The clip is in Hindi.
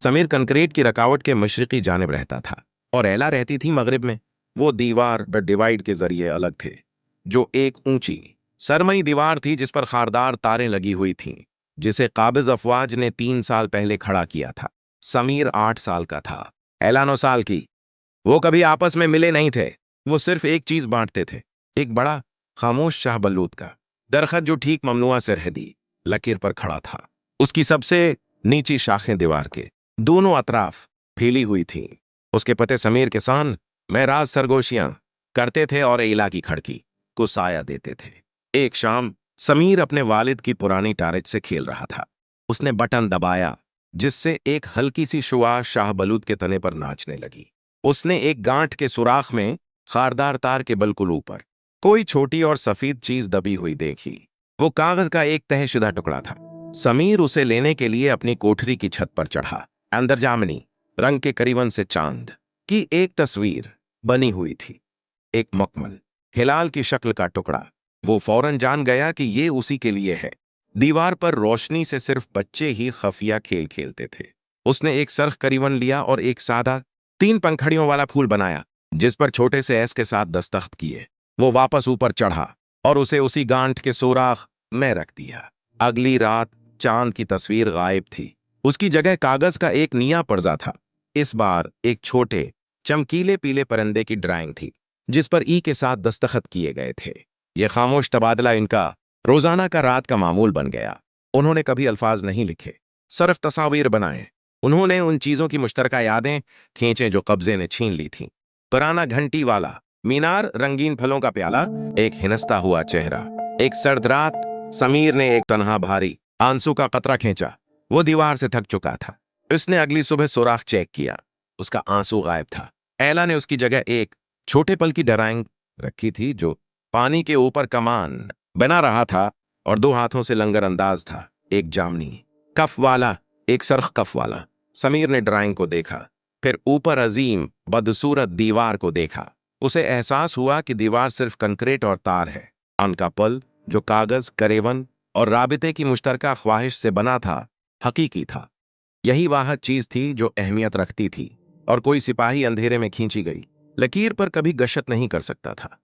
समीर कंक्रीट की रकावट के मशरकी जानिब रहता था और एला रहती थी मगरिब में। वो दीवार द डिवाइड के जरिए अलग थे, जो एक ऊंची सरमई दीवार थी जिस पर खारदार तारें लगी हुई थीं, जिसे काबिज अफवाज ने 3 साल पहले खड़ा किया था। समीर 8 साल का था, एला 9 साल की। वो कभी आपस में मिले नहीं थे। वो सिर्फ एक चीज बांटते थे, एक बड़ा खामोश शाहबलूत का दरखत जो ठीक ममनुआ सरहदी लकीर पर खड़ा था। उसकी सबसे नीची शाखें दीवार के दोनों अतराफ फैली हुई थीं। उसके पते समीर के सान महराज सरगोशियां करते थे और एला की खड़की को साया देते थे। एक शाम समीर अपने वालिद की पुरानी टारिच से खेल रहा था। उसने बटन दबाया, जिससे एक हल्की सी शुआ शाहबलूत के तने पर नाचने लगी। उसने एक गांठ के सुराख में खारदार तार के बिल्कुल ऊपर कोई छोटी और सफेद चीज दबी हुई देखी। वो कागज का एक तहशुदा टुकड़ा था। समीर उसे लेने के लिए अपनी कोठरी की छत पर चढ़ा। अंदर जामनी रंग के करीबन से चांद की एक तस्वीर बनी हुई थी, एक मकमल हिलाल की शक्ल का टुकड़ा। वो फौरन जान गया कि ये उसी के लिए है। दीवार पर रोशनी से सिर्फ बच्चे ही खफिया खेल खेलते थे। उसने एक सरख करीबन लिया और एक सादा 3 पंखड़ियों वाला फूल बनाया, जिस पर छोटे से एस के साथ दस्तखत किए। वो वापस ऊपर चढ़ा और उसे उसी गांठ के सुराख में रख दिया। अगली रात चांद की तस्वीर गायब थी। उसकी जगह कागज का एक निया पर्दा था। इस बार एक छोटे चमकीले पीले परिंदे की ड्राइंग थी, जिस पर ई के साथ दस्तखत किए गए थे। यह खामोश तबादला इनका रोजाना का रात का मामूल बन गया। उन्होंने कभी अल्फाज नहीं लिखे, सिर्फ तस्वीर बनाए। उन्होंने उन चीजों की मुश्तरका यादें खींचे जो कब्जे ने छीन ली थीं। पुराना घंटी वाला मीनार, रंगीन फलों का प्याला, एक हिनस्ता हुआ चेहरा। एक सर्द रात समीर ने एक तन्हा भारी आंसू का कतरा खींचा। वो दीवार से थक चुका था। उसने अगली सुबह सुराख चेक किया, उसका आंसू गायब था। एला ने उसकी जगह एक छोटे पल की ड्राइंग रखी थी, जो पानी के ऊपर कमान बना रहा था और 2 हाथों से लंगर अंदाज था। एक जामनी कफ वाला, एक सरख कफ वाला। समीर ने ड्राइंग को देखा, फिर ऊपर अजीम बदसूरत दीवार को देखा। उसे एहसास हुआ कि दीवार सिर्फ कंक्रीट और तार है। उनका पल, जो कागज, करेवन और राबिते की मुश्तरका ख्वाहिश से बना था, हकीकी था। यही वाह चीज थी जो अहमियत रखती थी, और कोई सिपाही अंधेरे में खींची गई लकीर पर कभी गशत नहीं कर सकता था।